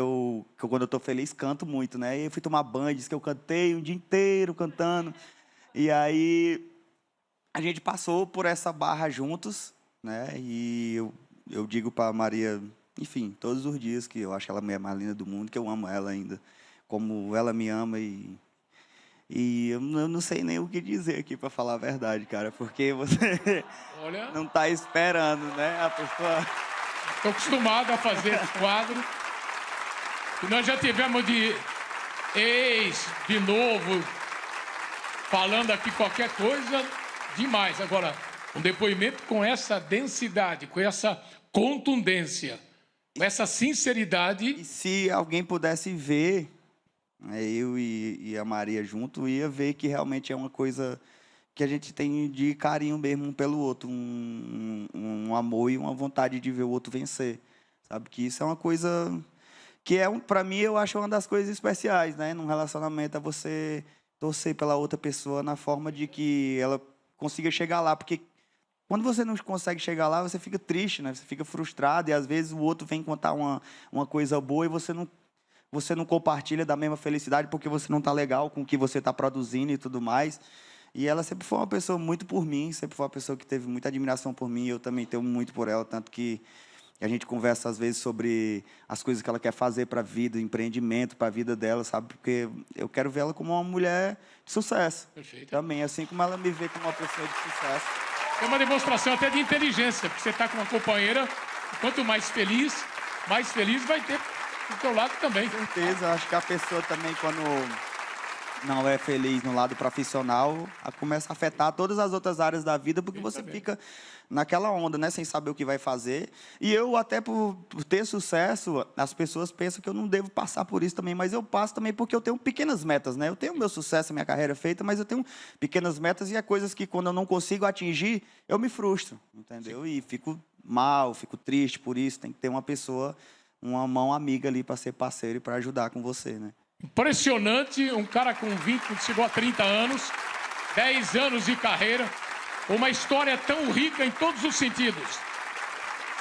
quando eu tô feliz, canto muito, né? E eu fui tomar banho, disse que eu cantei o dia inteiro cantando. E aí, a gente passou por essa barra juntos, né? E eu digo pra Maria, enfim, todos os dias que eu acho ela a mulher mais linda do mundo, que eu amo ela ainda, como ela me ama E eu não sei nem o que dizer aqui, para falar a verdade, cara, porque você não está esperando, né? A pessoa... Estou acostumado a fazer esse quadro. E nós já tivemos de novo, falando aqui qualquer coisa, demais. Agora, um depoimento com essa densidade, com essa contundência, com essa sinceridade... E se alguém pudesse ver... Eu e a Maria junto, ia ver que realmente é uma coisa que a gente tem de carinho mesmo um pelo outro, um amor e uma vontade de ver o outro vencer, sabe? Que isso é uma coisa que para mim, eu acho uma das coisas especiais, né? Num relacionamento, é você torcer pela outra pessoa na forma de que ela consiga chegar lá, porque quando você não consegue chegar lá, você fica triste, né? Você fica frustrado e às vezes o outro vem contar uma coisa boa e você não compartilha da mesma felicidade porque você não está legal com o que você está produzindo e tudo mais. E ela sempre foi uma pessoa muito por mim, sempre foi uma pessoa que teve muita admiração por mim, e eu também tenho muito por ela, tanto que a gente conversa às vezes sobre as coisas que ela quer fazer para a vida, empreendimento para a vida dela, sabe? Porque eu quero ver ela como uma mulher de sucesso. Perfeito. Também, assim como ela me vê como uma pessoa de sucesso. É uma demonstração até de inteligência, porque você está com uma companheira, quanto mais feliz vai ter do teu lado também. Com certeza, acho que a pessoa também, quando não é feliz no lado profissional, começa a afetar todas as outras áreas da vida, porque você fica naquela onda, né, sem saber o que vai fazer. E eu, até por ter sucesso, as pessoas pensam que eu não devo passar por isso também, mas eu passo também porque eu tenho pequenas metas, né? Eu tenho meu sucesso, minha carreira feita, mas eu tenho pequenas metas e é coisas que, quando eu não consigo atingir, eu me frustro, entendeu? E fico mal, fico triste por isso. Tem que ter uma pessoa, uma mão amiga ali para ser parceiro e para ajudar com você, né? Impressionante, um cara com 20, chegou a 30 anos, 10 anos de carreira, uma história tão rica em todos os sentidos,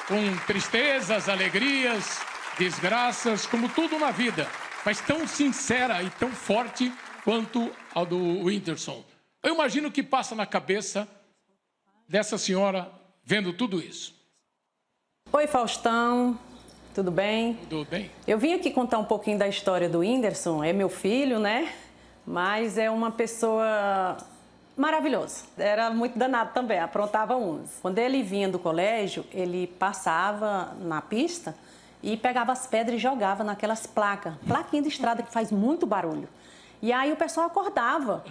com tristezas, alegrias, desgraças, como tudo na vida, mas tão sincera e tão forte quanto a do Whindersson. Eu imagino o que passa na cabeça dessa senhora vendo tudo isso. Oi, Faustão. Tudo bem? Tudo bem. Eu vim aqui contar um pouquinho da história do Whindersson. É meu filho, né? Mas é uma pessoa maravilhosa. Era muito danado também, aprontava uns. Quando ele vinha do colégio, ele passava na pista e pegava as pedras e jogava naquelas plaquinhas de estrada que faz muito barulho. E aí o pessoal acordava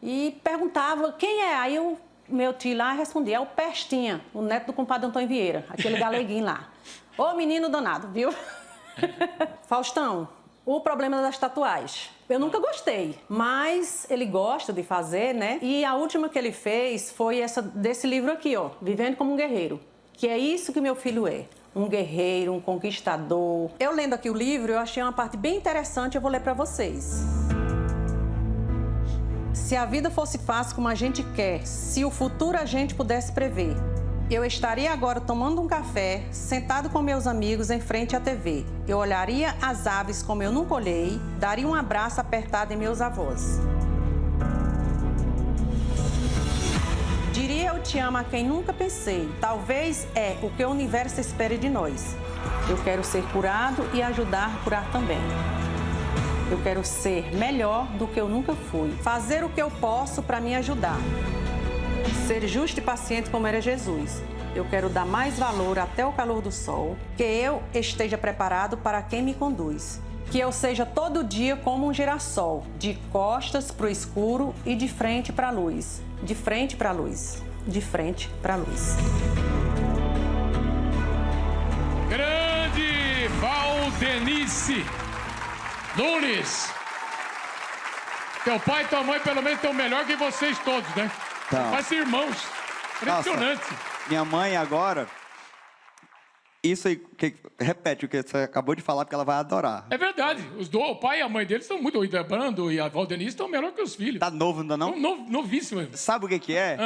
e perguntava quem é. Aí o meu tio lá respondia, é o Pestinha, o neto do compadre Antônio Vieira, aquele galeguinho lá. Ô, menino danado, viu? Faustão, o problema das tatuagens. Eu nunca gostei, mas ele gosta de fazer, né? E a última que ele fez foi essa desse livro aqui, ó, Vivendo como um Guerreiro. Que é isso que meu filho é. Um guerreiro, um conquistador. Eu lendo aqui o livro, eu achei uma parte bem interessante, eu vou ler pra vocês. Se a vida fosse fácil como a gente quer, se o futuro a gente pudesse prever, eu estaria agora tomando um café, sentado com meus amigos em frente à TV. Eu olharia as aves como eu nunca olhei, daria um abraço apertado em meus avós. Diria eu te amo a quem nunca pensei. Talvez é o que o universo espere de nós. Eu quero ser curado e ajudar a curar também. Eu quero ser melhor do que eu nunca fui. Fazer o que eu posso para me ajudar. Ser justo e paciente como era Jesus. Eu quero dar mais valor até o calor do sol, que eu esteja preparado para quem me conduz. Que eu seja todo dia como um girassol, de costas para o escuro e de frente para a luz. De frente para a luz. De frente para a luz. Grande Valdenice Nunes. Teu pai e tua mãe, pelo menos, estão melhor que vocês todos, né? Então. Parece irmãos. Impressionante. Nossa, minha mãe agora... Isso aí, repete o que você acabou de falar, porque ela vai adorar. É verdade. O pai e a mãe deles estão muito... O Idebrando e a Valdenice estão melhor que os filhos. Tá novo ainda não? Novíssimo. Sabe o que é?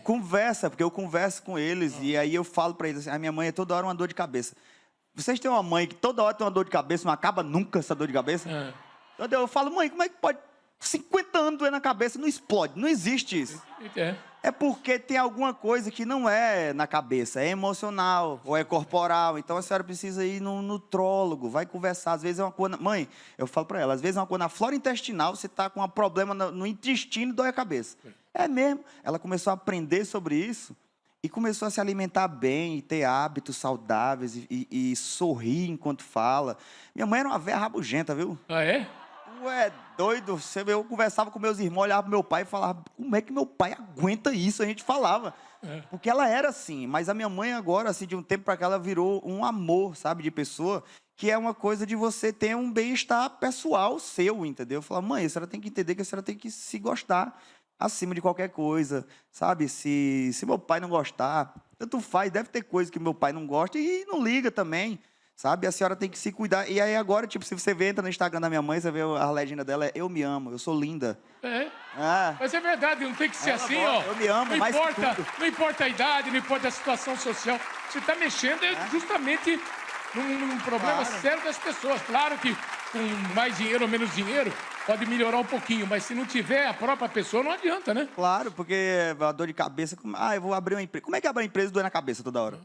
Conversa, porque eu converso com eles e aí eu falo pra eles assim, a minha mãe é toda hora uma dor de cabeça. Vocês têm uma mãe que toda hora tem uma dor de cabeça, não acaba nunca essa dor de cabeça? Eu falo, mãe, como é que pode 50 anos doendo na cabeça, não explode, não existe isso. É porque tem alguma coisa que não é na cabeça, é emocional ou é corporal. Então a senhora precisa ir no nutrólogo, vai conversar. Às vezes é uma coisa... Mãe, eu falo pra ela, às vezes é uma coisa na flora intestinal, você tá com um problema no intestino e dói a cabeça. É mesmo. Ela começou a aprender sobre isso e começou a se alimentar bem, e ter hábitos saudáveis e sorrir enquanto fala. Minha mãe era uma véia rabugenta, viu? Ah, é? Tu é doido? Eu conversava com meus irmãos, olhava pro meu pai e falava, como é que meu pai aguenta isso? A gente falava. Porque ela era assim, mas a minha mãe agora, assim, de um tempo pra cá, ela virou um amor, sabe, de pessoa, que é uma coisa de você ter um bem-estar pessoal seu, entendeu? Eu falava, mãe, a senhora tem que entender que a senhora tem que se gostar acima de qualquer coisa, sabe? Se meu pai não gostar, tanto faz, deve ter coisa que meu pai não gosta e não liga também. Sabe? A senhora tem que se cuidar. E aí agora, tipo, se você entra no Instagram da minha mãe, você vê a legenda dela é eu me amo, eu sou linda. Mas é verdade, não tem que ser assim, ó. Eu me amo, não mais importa, que tudo. não importa a idade, não importa a situação social. Você está mexendo justamente num problema sério das pessoas. Claro que com mais dinheiro ou menos dinheiro pode melhorar um pouquinho, mas se não tiver a própria pessoa, não adianta, né? Claro, porque a dor de cabeça... eu vou abrir uma empresa. Como é que abre uma empresa e doer na cabeça toda hora?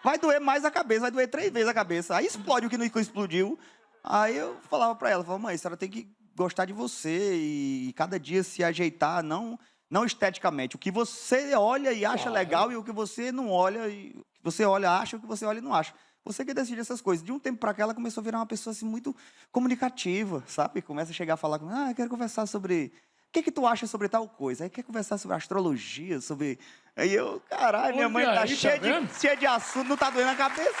Vai doer mais a cabeça, vai doer 3 vezes a cabeça. Aí explode o que não explodiu. Aí eu falava pra ela, mãe, a senhora tem que gostar de você e cada dia se ajeitar, não esteticamente. O que você olha e acha legal e o que você não olha, e o que você olha acha, o que você olha e não acha. Você que decide essas coisas. De um tempo pra cá, ela começou a virar uma pessoa assim, muito comunicativa, sabe? Começa a chegar a falar comigo, eu quero conversar sobre... O que tu acha sobre tal coisa? Aí quer conversar sobre astrologia, sobre... Aí eu, caralho, minha mãe tá cheia de assunto, não tá doendo a cabeça.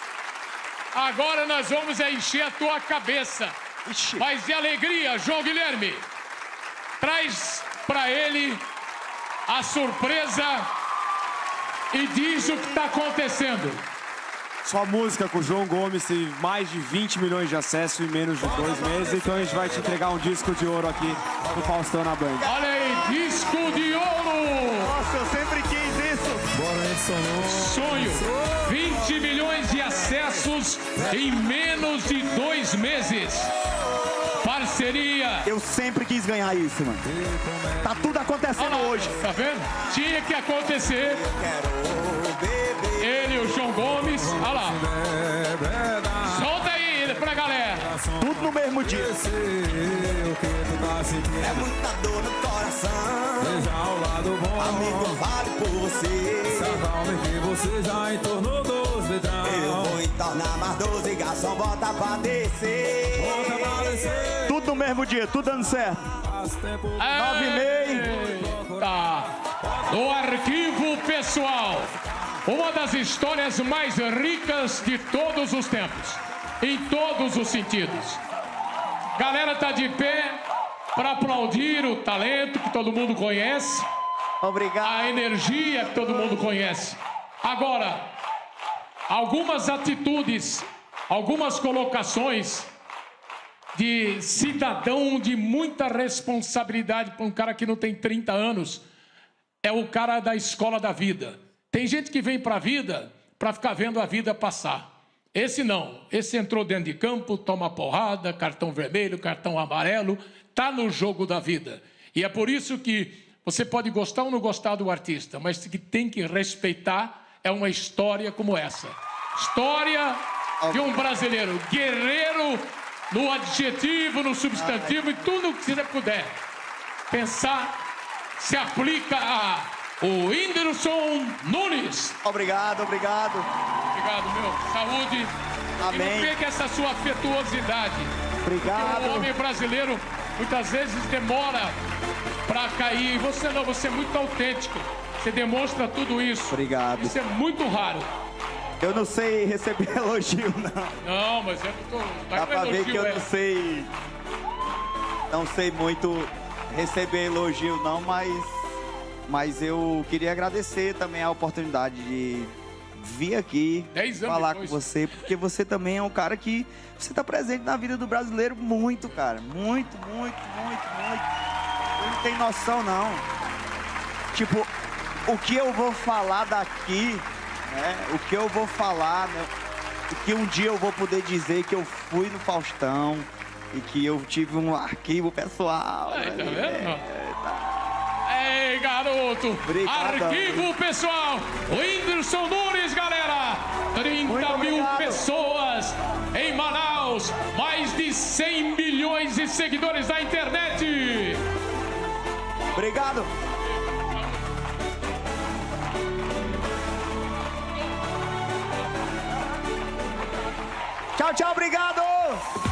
Agora nós vamos encher a tua cabeça. Mas de alegria, João Guilherme. Traz pra ele a surpresa e diz o que tá acontecendo. Sua música com o João Gomes tem mais de 20 milhões de acessos em menos de 2 meses, então a gente vai te entregar um disco de ouro aqui no Faustão na Band. Olha aí, disco de ouro! Nossa, eu sempre quis isso! Bora, Sonho! 20 milhões de acessos em menos de 2 meses. Parceria! Eu sempre quis ganhar isso, mano. Tá tudo acontecendo hoje. Tá vendo? Tinha que acontecer. Ele e o João Gomes. Olha lá. Solta aí pra galera. Tudo no mesmo dia. É muita dor no coração. Veja ao lado bom. Amigo, vale por você. Acalme que você já entornou 12 litrão. Eu vou entornar mais 12, garçom, bota pra descer. Bota pra descer. Tudo no mesmo dia, tudo dando certo. 9h30. Tá. No arquivo pessoal. Uma das histórias mais ricas de todos os tempos. Em todos os sentidos. Galera tá de pé para aplaudir o talento que todo mundo conhece. Obrigado. A energia que todo mundo conhece. Agora, algumas atitudes, algumas colocações de cidadão de muita responsabilidade para um cara que não tem 30 anos. É o cara da escola da vida. Tem gente que vem para a vida para ficar vendo a vida passar. Esse não. Esse entrou dentro de campo, toma porrada, cartão vermelho, cartão amarelo, tá no jogo da vida. E é por isso que você pode gostar ou não gostar do artista, mas que tem que respeitar é uma história como essa. História de um brasileiro guerreiro no adjetivo, no substantivo e tudo o que você puder pensar se aplica o Whindersson Nunes. Obrigado. Obrigado, meu. Saúde. Amém. E não perca essa sua afetuosidade. Obrigado. Porque o homem brasileiro muitas vezes demora para cair. E você não, você é muito autêntico. Você demonstra tudo isso. Obrigado. Isso é muito raro. Eu não sei receber elogio, não. Não, mas é muito... Dá pra ver que eu não sei muito receber elogio, não, mas eu queria agradecer também a oportunidade de vir aqui 10 anos falar depois. com você, porque você também é um cara que você tá presente na vida do brasileiro muito, cara. Muito. Você não tem noção, não. Tipo, o que eu vou falar daqui, né? O que eu vou falar, né? O que um dia eu vou poder dizer que eu fui no Faustão e que eu tive um arquivo pessoal. Tá vendo? Ei, garoto! Obrigado, Arquivo pessoal! Whindersson Nunes, galera! 30 mil pessoas em Manaus! Mais de 100 milhões de seguidores na internet! Obrigado! Tchau, obrigado!